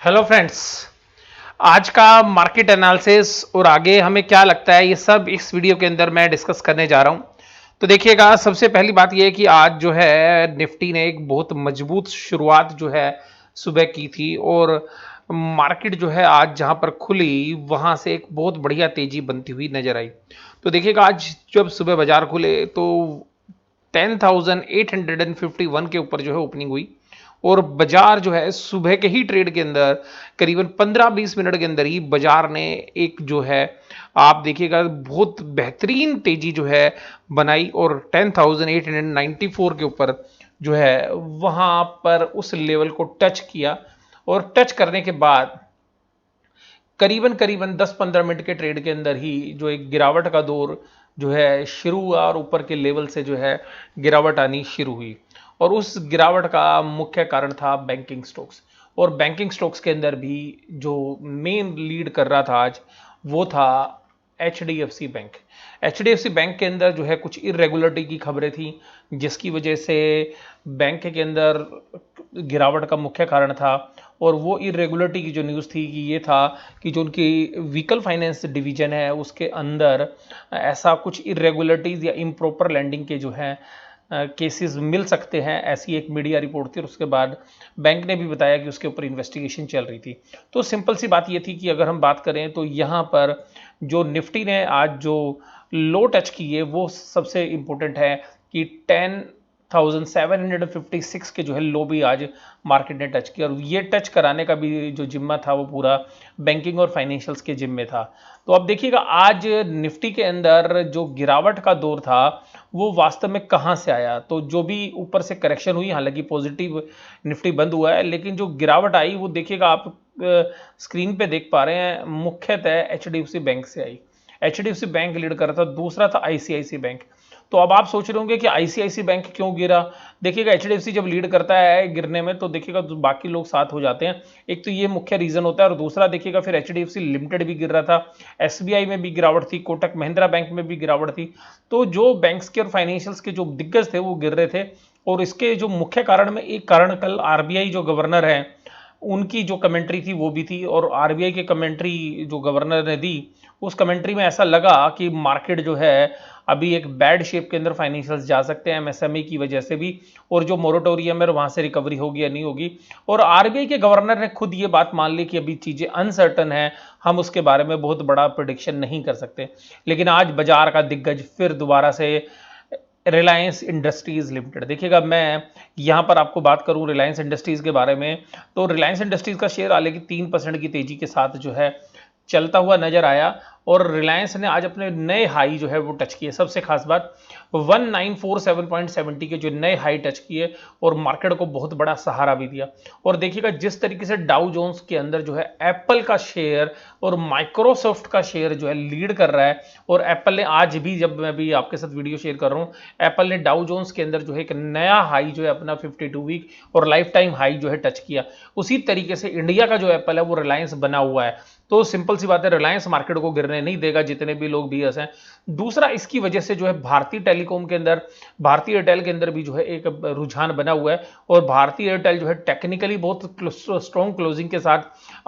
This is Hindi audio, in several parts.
Hello friends. आज का मार्केट एनालिसिस और आगे हमें क्या लगता है ये सब इस वीडियो के अंदर मैं डिस्कस करने जा रहा हूं। तो देखिएगा, सबसे पहली बात ये है कि आज जो है निफ्टी ने एक बहुत मजबूत शुरुआत जो है सुबह की थी और मार्केट जो है आज जहां पर खुली वहां से एक बहुत बढ़िया तेजी बनती हुई नजर आई। तो देखिएगा, आज जब सुबह बाजार खुले तो 10,851 के ऊपर जो है ओपनिंग हुई और बाजार जो है सुबह के ही ट्रेड के अंदर करीबन 15-20 मिनट के अंदर ही बाजार ने एक जो है आप देखिएगा बहुत बेहतरीन तेजी जो है बनाई और 10,894 के ऊपर जो है वहां पर उस लेवल को टच किया और टच करने के बाद करीबन करीबन 10-15 मिनट के ट्रेड के अंदर ही जो एक गिरावट का दौर जो है शुरू हुआ और ऊपर के लेवल से जो है गिरावट आनी शुरू हुई। और उस गिरावट का मुख्य कारण था बैंकिंग स्टॉक्स। और बैंकिंग स्टॉक्स के अंदर भी जो मेन लीड कर रहा था आज वो था H D F C bank. H D F C bank के अंदर जो है कुछ इरेगुलरिटी की खबरें थी जिसकी वजह से बैंक के अंदर गिरावट का मुख्य कारण था। और वो इरेगुलरिटी की जो न्यूज़ थी कि ये था कि जो उनकी व्हीकल फाइनेंस डिवीजन है उसके अंदर ऐसा कुछ इरेगुलरिटीज़ या इम्प्रॉपर लैंडिंग के जो है केसेस मिल सकते हैं, ऐसी एक मीडिया रिपोर्ट थी। और उसके बाद बैंक ने भी बताया कि उसके ऊपर इन्वेस्टिगेशन चल रही थी। तो सिंपल सी बात ये थी कि अगर हम बात करें तो यहाँ पर जो निफ्टी ने आज जो लो टच की है वो सबसे इंपॉर्टेंट है कि 10,756 के जो है लो भी आज मार्केट ने टच किया। और ये टच कराने का भी जो जिम्मा था वो पूरा बैंकिंग और फाइनेंशियल्स के जिम्मे था। तो अब देखिएगा, आज निफ्टी के अंदर जो गिरावट का दौर था वो वास्तव में कहाँ से आया। तो जो भी ऊपर से करेक्शन हुई, हालांकि पॉजिटिव निफ्टी बंद हुआ है, लेकिन जो गिरावट आई वो देखिएगा आप स्क्रीन पे देख पा रहे हैं, मुख्यतः H D F C bank से आई। H D F C bank lead कर रहा था, दूसरा था आईसीआईसी बैंक। तो अब आप सोच रहे होंगे कि आईसीआईसी बैंक क्यों गिरा। देखिएगा, एचडीएफसी जब लीड करता है गिरने में तो देखिएगा तो बाकी लोग साथ हो जाते हैं। एक तो ये मुख्य रीजन होता है और दूसरा देखिएगा फिर एचडीएफसी लिमिटेड भी गिर रहा था, एसबीआई में भी गिरावट थी, कोटक महिंद्रा बैंक में भी गिरावट थी। तो जो बैंक्स के और फाइनेंशियल्स के जो दिग्गज थे वो गिर रहे थे। और इसके जो मुख्य कारण में एक कारण कल आरबीआई जो गवर्नर है उनकी जो कमेंट्री थी वो भी थी। और आरबीआई की कमेंट्री जो गवर्नर ने दी उस कमेंट्री में ऐसा लगा कि मार्केट जो है अभी एक बैड शेप के अंदर फाइनेंशियल्स जा सकते हैं एमएसएमई की वजह से भी, और जो मोरेटोरियम है वहां से रिकवरी होगी या नहीं होगी। और आरबीआई के गवर्नर ने खुद ये बात मान ली कि अभी चीजें अनसर्टन है, हम उसके बारे में बहुत बड़ा प्रिडिक्शन नहीं कर सकते। लेकिन आज बाजार का दिग्गज फिर दोबारा से रिलायंस इंडस्ट्रीज लिमिटेड। देखिएगा, मैं यहां पर आपको बात करूं रिलायंस इंडस्ट्रीज के बारे में तो रिलायंस इंडस्ट्रीज का शेयर हालांकि 3% की तेजी के साथ जो है चलता हुआ नजर आया। और रिलायंस ने आज अपने नए हाई जो है वो टच किए। सबसे खास बात 1947.70 के जो नए हाई टच किए और मार्केट को बहुत बड़ा सहारा भी दिया। और देखिएगा, जिस तरीके से डाउ जोन्स के अंदर जो है एप्पल का शेयर और माइक्रोसॉफ्ट का शेयर जो है लीड कर रहा है। और एप्पल ने आज भी, जब मैं भी आपके साथ वीडियो शेयर कर रहा हूं, एप्पल ने डाउ जोन्स के अंदर जो है एक नया हाई जो है अपना 52 वीक और लाइफ टाइम हाई जो है टच किया। उसी तरीके से इंडिया का जो एप्पल है वो रिलायंस बना हुआ है। तो सिंपल सी बात है, रिलायंस मार्केट को गिरने नहीं देगा जितने भी लोग बीएस हैं। दूसरा, इसकी वजह से जो है भारतीय टेलीकॉम के अंदर, भारतीय एयरटेल के अंदर भी जो है एक रुझान बना हुआ है। और भारतीय एयरटेल जो है टेक्निकली बहुत स्ट्रॉन्ग क्लोजिंग के साथ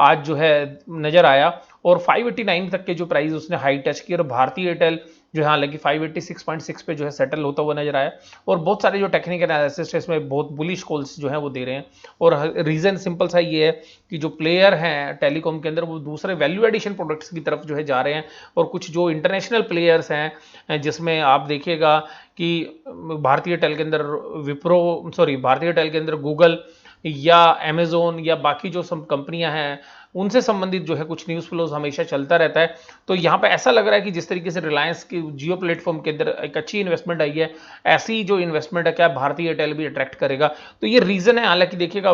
आज जो है नजर आया और 589 तक के जो प्राइस उसने हाई टच किया। और भारतीय एयरटेल जो है हालांकि 586.6 पे जो है सेटल होता हुआ नजर आया। और बहुत सारे जो टेक्निकल एनालिसिस्ट है इसमें बहुत बुलिश कॉल्स जो है वो दे रहे हैं। और रीजन सिंपल सा ये है कि जो प्लेयर हैं टेलीकॉम के अंदर वो दूसरे वैल्यू एडिशन प्रोडक्ट्स की तरफ जो है जा रहे हैं। और कुछ जो इंटरनेशनल प्लेयर्स हैं जिसमें आप देखिएगा कि भारतीय एयरटेल के अंदर भारतीय एयरटेल के अंदर गूगल या अमेजोन या बाकी जो सब कंपनियां हैं उनसे संबंधित जो है कुछ न्यूज़ फ्लोज हमेशा चलता रहता है। तो यहाँ पे ऐसा लग रहा है कि जिस तरीके से रिलायंस की जियो प्लेटफॉर्म के अंदर एक अच्छी इन्वेस्टमेंट आई है, ऐसी जो इन्वेस्टमेंट है क्या भारतीय एयरटेल भी अट्रैक्ट करेगा। तो ये रीजन है। हालांकि देखिएगा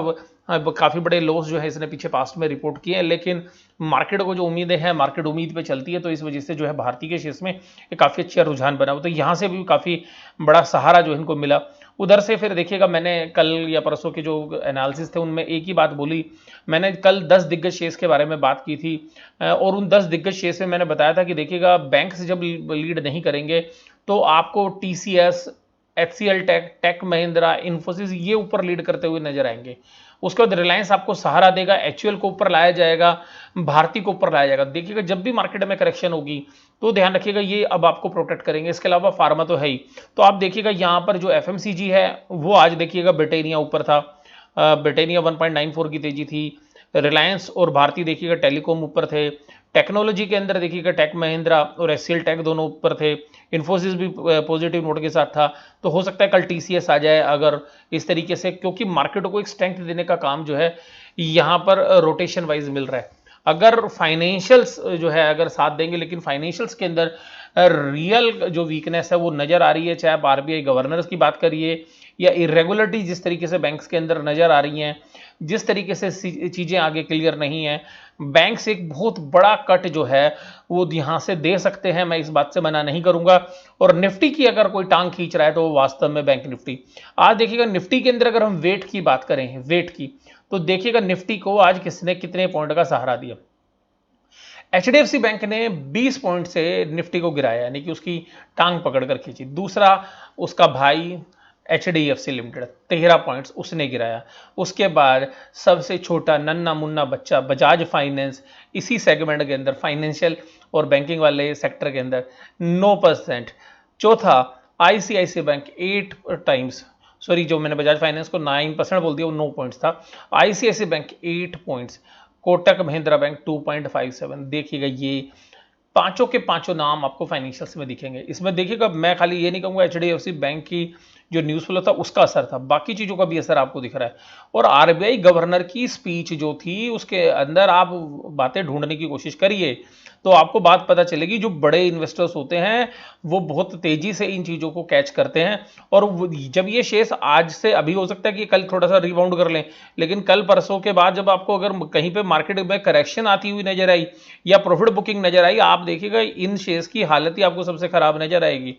काफी बड़े लॉस जो है इसने पीछे पास्ट में रिपोर्ट किए हैं, लेकिन मार्केट को जो उम्मीदें हैं, मार्केट उम्मीद पे चलती है, तो इस वजह से जो है भारतीय के शेयर्स में एक काफी अच्छा रुझान बना हुआ। तो यहाँ से भी काफी बड़ा सहारा जो इनको मिला। उधर से फिर देखिएगा, मैंने कल या परसों के जो एनालिसिस थे उनमें एक ही बात बोली। मैंने कल 10 दिग्गज शेयर्स के बारे में बात की थी और उन 10 दिग्गज शेयर्स में मैंने बताया था कि देखिएगा, बैंक्स जब लीड नहीं करेंगे तो आपको TCS, HCL tech, tech Mahindra, Infosys ये ऊपर लीड करते हुए नजर आएंगे। उसके बाद रिलायंस आपको सहारा देगा, एचयूएल को ऊपर लाया जाएगा, भारती को ऊपर लाया जाएगा। देखिएगा जब भी मार्केट में करेक्शन होगी तो ध्यान रखिएगा ये अब आपको प्रोटेक्ट करेंगे। इसके अलावा फार्मा तो है ही। तो आप देखिएगा यहाँ पर जो एफएमसीजी है वो आज देखिएगा ब्रिटेनिया ऊपर था, ब्रिटेनिया 1.94 की तेजी थी। रिलायंस और भारती देखिएगा टेलीकॉम ऊपर थे। टेक्नोलॉजी के अंदर देखिएगा टेक महिंद्रा और एचसीएल टेक दोनों ऊपर थे। इन्फोसिस भी पॉजिटिव नोट के साथ था। तो हो सकता है कल टीसीएस आ जाए अगर इस तरीके से, क्योंकि मार्केट को एक स्ट्रेंथ देने का काम जो है यहाँ पर रोटेशन वाइज मिल रहा है। अगर फाइनेंशियल्स जो है अगर साथ देंगे, लेकिन फाइनेंशियल्स के अंदर रियल जो वीकनेस है वो नजर आ रही है, चाहे आप आरबीआई गवर्नर्स की बात करिए या इरेगुलरिटी जिस तरीके से बैंक्स के अंदर नजर आ रही हैं, जिस तरीके से चीजें आगे क्लियर नहीं है, बैंक्स एक बहुत बड़ा कट जो है वो यहां से दे सकते हैं, मैं इस बात से मना नहीं करूंगा। और निफ्टी की अगर कोई टांग खींच रहा है तो वो वास्तव में बैंक निफ्टी। आज देखिएगा निफ्टी के अंदर अगर हम वेट की बात करें, वेट की, तो देखिएगा निफ्टी को आज किसने कितने पॉइंट का सहारा दिया। एचडीएफसी बैंक ने 20 पॉइंट से निफ्टी को गिराया, यानी कि उसकी टांग पकड़कर खींची। दूसरा उसका भाई एचडीएफसी लिमिटेड 13 पॉइंट्स उसने गिराया। उसके बाद सबसे छोटा नन्ना मुन्ना बच्चा बजाज फाइनेंस, इसी सेगमेंट के अंदर फाइनेंशियल और बैंकिंग वाले सेक्टर के अंदर 9%। चौथा आईसीआईसी बैंक 8 टाइम्स, सॉरी जो मैंने बजाज फाइनेंस को 9% बोल दिया वो 9 पॉइंट्स था। ICIC bank 8 points, Kotak Mahindra bank 2.57। देखिएगा ये पांचों के पांचों नाम आपको फाइनेंशियल्स में दिखेंगे। इसमें देखिएगा मैं खाली ये नहीं कहूंगा एचडीएफसी बैंक की जो न्यूज़ फ्लो था उसका असर था, बाकी चीज़ों का भी असर आपको दिख रहा है। और आरबीआई गवर्नर की स्पीच जो थी उसके अंदर आप बातें ढूंढने की कोशिश करिए तो आपको बात पता चलेगी। जो बड़े इन्वेस्टर्स होते हैं वो बहुत तेजी से इन चीज़ों को कैच करते हैं, और जब ये शेयर्स आज से, अभी हो सकता है कि कल थोड़ा सा रिबाउंड कर लें, लेकिन कल परसों के बाद जब आपको अगर कहीं पे मार्केट में करेक्शन आती हुई नजर आई या प्रॉफिट बुकिंग नजर आई, आप देखिएगा इन शेयर्स की हालत ही आपको सबसे खराब नजर आएगी।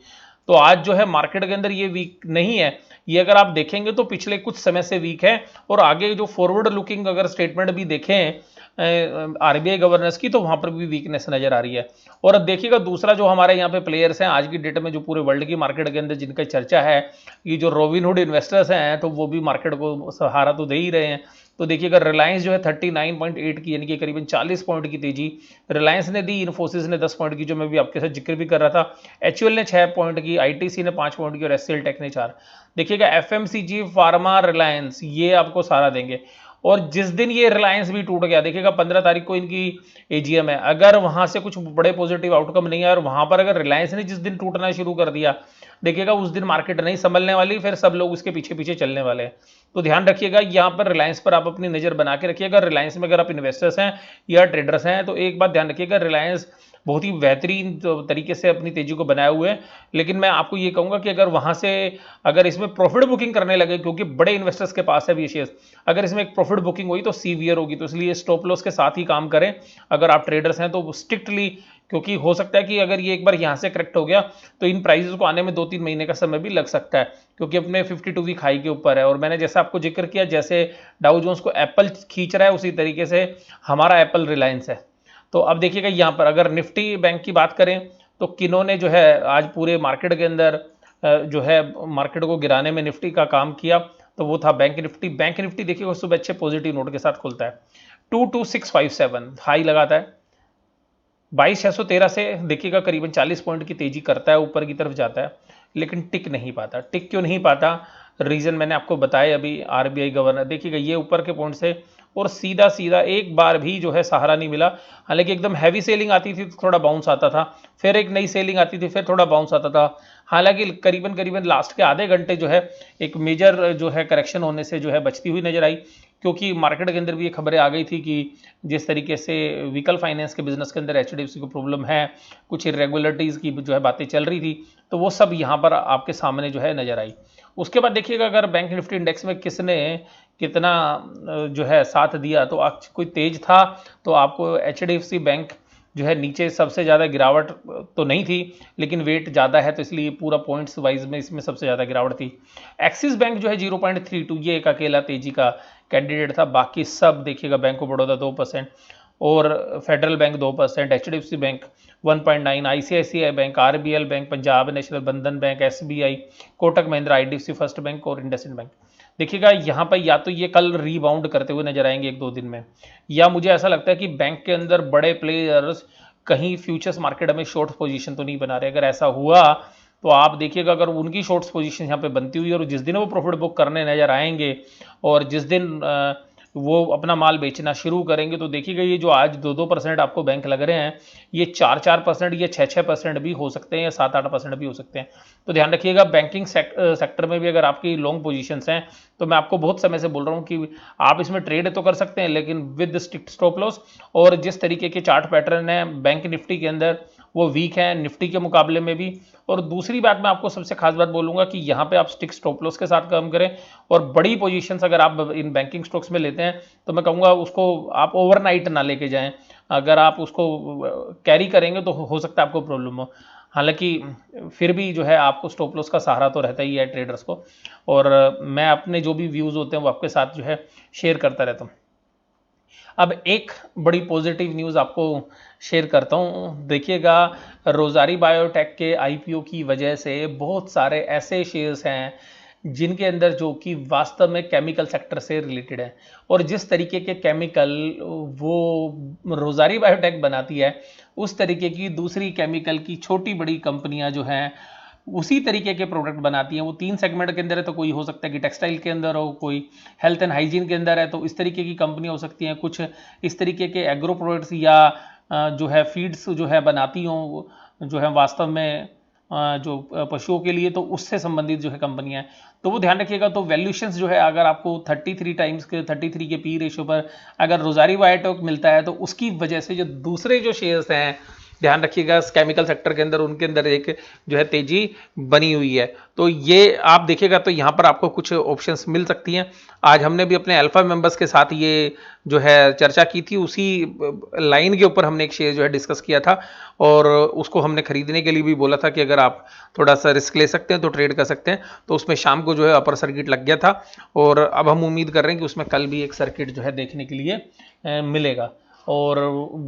तो आज जो है मार्केट के अंदर ये वीक नहीं है, ये अगर आप देखेंगे तो पिछले कुछ समय से वीक है। और आगे जो फॉरवर्ड लुकिंग अगर स्टेटमेंट भी देखें आरबीआई गवर्नर्स की, तो वहां पर भी वीकनेस नजर आ रही है। और अब देखिएगा दूसरा जो हमारे यहाँ पे प्लेयर्स हैं आज की डेट में जो पूरे वर्ल्ड की मार्केट के अंदर जिनका चर्चा है, ये जो रॉबिनहुड इन्वेस्टर्स हैं, तो वो भी मार्केट को सहारा तो दे ही रहे हैं। तो देखिएगा रिलायंस जो है 39.8 की, यानी कि करीबन 40 पॉइंट की तेजी रिलायंस ने दी, इन्फोसिस ने 10 पॉइंट की जो मैं भी आपके साथ जिक्र भी कर रहा था, एचयूएल ने 6 पॉइंट की, आईटीसी ने 5 पॉइंट की और एचसीएल टेक ने 4। देखिएगा एफएमसीजी, फार्मा, रिलायंस ये आपको सहारा देंगे। और जिस दिन ये रिलायंस भी टूट गया, देखिएगा 15 तारीख को इनकी एजीएम है, अगर वहां से कुछ बड़े पॉजिटिव आउटकम नहीं है और वहां पर अगर रिलायंस ने जिस दिन टूटना शुरू कर दिया, देखिएगा उस दिन मार्केट नहीं संभलने वाली, फिर सब लोग उसके पीछे पीछे चलने वाले हैं। तो ध्यान रखिएगा यहाँ पर रिलायंस पर आप अपनी नजर बना के रखिएगा। रिलायंस में अगर आप इन्वेस्टर्स हैं या ट्रेडर्स हैं तो एक बात ध्यान रखिएगा, रिलायंस बहुत ही बेहतरीन तरीके से अपनी तेजी को बनाए हुए हैं। लेकिन मैं आपको ये कहूंगा कि अगर वहां से अगर इसमें प्रॉफिट बुकिंग करने लगे, क्योंकि बड़े इन्वेस्टर्स के पास है भी शेयर्स, अगर इसमें एक प्रॉफिट बुकिंग हुई तो सीवियर होगी। तो इसलिए स्टॉप लॉस के साथ ही काम करें अगर आप ट्रेडर्स हैं तो स्ट्रिक्टली, क्योंकि हो सकता है कि अगर ये एक बार यहां से करेक्ट हो गया तो इन प्राइसेस को आने में 2-3 महीने का समय भी लग सकता है, क्योंकि अपने 52 वीक हाई के ऊपर है। और मैंने जैसा आपको जिक्र किया, जैसे डाउ जोन्स को एप्पल खींच रहा है उसी तरीके से हमारा एप्पल रिलायंस है। तो अब देखिएगा यहाँ पर अगर निफ्टी बैंक की बात करें तो किन्होंने जो है आज पूरे मार्केट के अंदर जो है मार्केट को गिराने में निफ्टी का काम किया, तो वो था बैंक निफ्टी। बैंक निफ्टी देखिएगा सुबह अच्छे पॉजिटिव नोट के साथ खुलता है, 22657 हाई लगाता है, 22,613 से देखिएगा करीबन 40 पॉइंट की तेजी करता है, ऊपर की तरफ जाता है, लेकिन टिक नहीं पाता। टिक क्यों नहीं पाता, रीजन मैंने आपको बताया अभी, आरबीआई गवर्नर। देखिएगा ये ऊपर के पॉइंट से और सीधा सीधा एक बार भी जो है सहारा नहीं मिला। हालांकि एकदम हैवी सेलिंग आती थी तो थोड़ा बाउंस आता था, फिर एक नई सेलिंग आती थी फिर थोड़ा बाउंस आता था। हालांकि करीबन करीबन लास्ट के आधे घंटे जो है एक मेजर जो है करेक्शन होने से जो है बचती हुई नजर आई, क्योंकि मार्केट के अंदर भी ये खबरें आ गई थी कि जिस तरीके से व्हीकल फाइनेंस के बिजनेस के अंदर एचडीएफसी को प्रॉब्लम है, कुछ इरेगुलरिटीज़ की जो है बातें चल रही थी, तो वो सब यहाँ पर आपके सामने जो है नजर आई। उसके बाद देखिएगा अगर बैंक निफ्टी इंडेक्स में किसने कितना जो है साथ दिया, तो आज कोई तेज था तो आपको एचडीएफसी बैंक जो है नीचे सबसे ज़्यादा गिरावट तो नहीं थी, लेकिन वेट ज़्यादा है तो इसलिए पूरा पॉइंट्स वाइज में इसमें सबसे ज़्यादा गिरावट थी। एक्सिस बैंक जो है 0.32, ये एक अकेला तेजी का कैंडिडेट था, बाकी सब देखिएगा बैंक ऑफ बड़ौदा 2% और federal bank 2%, HDFC bank 1.9, ICICI bank, RBL bank, Punjab national, Bandhan bank, SBI, Kotak Mahindra, IDFC first bank और इंडसइंड बैंक। देखिएगा यहाँ पर या तो ये कल रीबाउंड करते हुए नजर आएंगे 1-2 दिन में, या मुझे ऐसा लगता है कि बैंक के अंदर बड़े प्लेयर्स कहीं फ्यूचर्स मार्केट में शॉर्ट पोजीशन तो नहीं बना रहे। अगर ऐसा हुआ तो आप देखिएगा, अगर उनकी शॉर्ट्स पोजीशन यहाँ पे बनती हुई और जिस दिन वो प्रॉफिट बुक करने नजर आएंगे और जिस दिन वो अपना माल बेचना शुरू करेंगे, तो देखिएगा ये जो आज 2-2% आपको बैंक लग रहे हैं, ये 4-4%, ये 6-6% भी हो सकते हैं, या 7-8% भी हो सकते हैं। तो ध्यान रखिएगा, बैंकिंग सेक्टर में भी अगर आपकी लॉन्ग पोजीशंस हैं, तो मैं आपको बहुत समय से बोल रहा हूँ कि आप इसमें ट्रेड तो कर सकते हैं, लेकिन विद स्ट्रिक्ट स्टॉप लॉस। और जिस तरीके के चार्ट पैटर्न है बैंक निफ्टी के अंदर, वो वीक है निफ्टी के मुकाबले में भी। और दूसरी बात मैं आपको सबसे खास बात बोलूंगा कि यहाँ पे आप स्टिक स्टॉप लॉस के साथ काम करें, और बड़ी पोजीशंस अगर आप इन बैंकिंग स्टॉक्स में लेते हैं तो मैं कहूँगा उसको आप ओवरनाइट ना लेके जाएं। अगर आप उसको कैरी करेंगे तो हो सकता है आपको प्रॉब्लम हो। हालांकि फिर भी जो है आपको स्टॉप लॉस का सहारा तो रहता ही है ट्रेडर्स को, और मैं अपने जो भी व्यूज़ होते हैं वो आपके साथ जो है शेयर करता रहता हूँ। अब एक बड़ी पॉजिटिव न्यूज़ आपको शेयर करता हूँ। देखिएगा, रोज़ारी बायोटेक के आईपीओ की वजह से बहुत सारे ऐसे शेयर्स हैं जिनके अंदर जो कि वास्तव में केमिकल सेक्टर से रिलेटेड है, और जिस तरीके के केमिकल वो रोज़ारी बायोटेक बनाती है, उस तरीके की दूसरी केमिकल की छोटी बड़ी कंपनियां जो हैं उसी तरीके के प्रोडक्ट बनाती हैं। वो 3 सेगमेंट के अंदर है, तो कोई हो सकता है कि टेक्सटाइल के अंदर हो, कोई हेल्थ एंड हाइजीन के अंदर है, तो इस तरीके की कंपनियां हो सकती हैं। कुछ इस तरीके के एग्रो प्रोडक्ट्स या जो है फीड्स जो है बनाती हों, जो है वास्तव में जो पशुओं के लिए, तो उससे संबंधित जो है कंपनियां हैं। तो वो ध्यान रखिएगा। तो वैल्यूशंस जो है, अगर आपको 33 टाइम्स के 33 के पी रेशियो पर अगर रोज़ारी बायोटेक मिलता है, तो उसकी वजह से जो दूसरे जो शेयर्स हैं, ध्यान रखिएगा केमिकल सेक्टर के अंदर, उनके अंदर एक जो है तेजी बनी हुई है। तो ये आप देखिएगा, तो यहाँ पर आपको कुछ ऑप्शंस मिल सकती हैं। आज हमने भी अपने अल्फा मेंबर्स के साथ ये जो है चर्चा की थी, उसी लाइन के ऊपर हमने एक शेयर जो है डिस्कस किया था, और उसको हमने खरीदने के लिए भी बोला था कि अगर आप थोड़ा सा रिस्क ले सकते हैं तो ट्रेड कर सकते हैं। तो उसमें शाम को जो है अपर सर्किट लग गया था, और अब हम उम्मीद कर रहे हैं कि उसमें कल भी एक सर्किट जो है देखने के लिए मिलेगा। और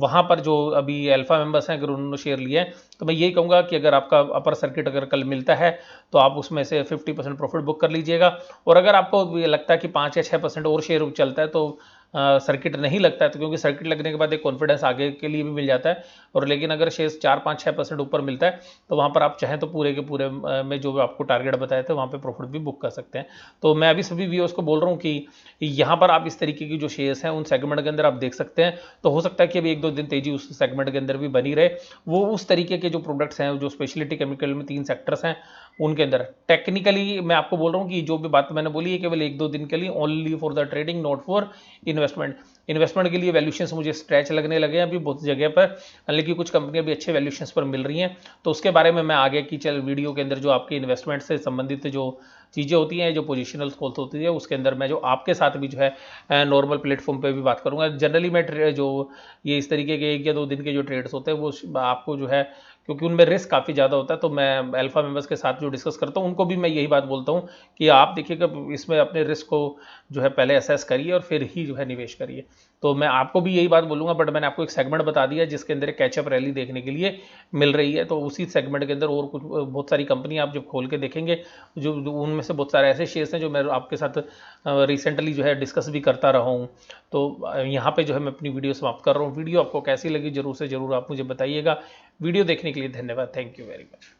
वहाँ पर जो अभी अल्फा मेंबर्स हैं, अगर उन्होंने शेयर लिए हैं, तो मैं यही कहूँगा कि अगर आपका अपर सर्किट अगर कल मिलता है तो आप उसमें से 50% प्रॉफिट बुक कर लीजिएगा। और अगर आपको ये लगता है कि 5 या 6% और शेयर चलता है, तो सर्किट नहीं लगता है, तो क्योंकि सर्किट लगने के बाद एक कॉन्फिडेंस आगे के लिए भी मिल जाता है। और लेकिन अगर शेयर 4-5-6% ऊपर मिलता है, तो वहाँ पर आप चाहें तो पूरे के पूरे में जो आपको टारगेट बताए थे वहाँ पे प्रॉफिट भी बुक कर सकते हैं। तो मैं अभी सभी व्यूअर्स को बोल रहा हूँ कि यहाँ पर आप इस तरीके की जो शेयर्स हैं उन सेगमेंट के अंदर आप देख सकते हैं। तो हो सकता है कि अभी 1-2 दिन तेजी उस सेगमेंट के अंदर भी बनी रहे। वो उस तरीके के जो प्रोडक्ट्स हैं, जो स्पेशलिटी केमिकल में 3 सेक्टर्स हैं, उनके अंदर टेक्निकली मैं आपको बोल रहा हूँ कि जो भी बात मैंने बोली है केवल 1-2 दिन के लिए, only for the trading, not for investment. Investment के लिए वैल्यूशंस मुझे स्ट्रेच लगने लगे हैं अभी बहुत जगह पर, लेकिन कुछ कंपनियां भी अच्छे वैल्यूशंस पर मिल रही हैं। तो उसके बारे में मैं आगे की वीडियो के अंदर जो आपके इन्वेस्टमेंट से संबंधित जो चीज़ें होती हैं, जो पोजिशनल कॉल्स होती है, उसके अंदर मैं जो आपके साथ भी जो है नॉर्मल प्लेटफॉर्म पे भी बात करूंगा। जनरली मैं जो ये इस तरीके के 1 या 2 दिन के जो ट्रेड्स होते हैं वो आपको जो है, क्योंकि उनमें रिस्क काफ़ी ज़्यादा होता है, तो मैं अल्फा मेंबर्स के साथ जो डिस्कस करता हूँ उनको भी मैं यही बात बोलता हूँ कि आप देखिएगा इसमें अपने रिस्क को जो है पहले असेस करिए और फिर ही जो है निवेश करिए। तो मैं आपको भी यही बात बोलूँगा, बट मैंने आपको एक सेगमेंट बता दिया जिसके अंदर एक कैचअप रैली देखने के लिए मिल रही है। तो उसी सेगमेंट के अंदर और कुछ बहुत सारी कंपनी आप जब खोल के देखेंगे, जो उनमें से बहुत सारे ऐसे शेयर्स हैं जो मैं आपके साथ रिसेंटली जो है डिस्कस भी करता रहा हूँ। तो यहाँ पे जो है मैं अपनी वीडियो समाप्त कर रहा हूँ। वीडियो आपको कैसी लगी जरूर से जरूर आप मुझे बताइएगा। वीडियो देखने के लिए धन्यवाद। Thank you very much.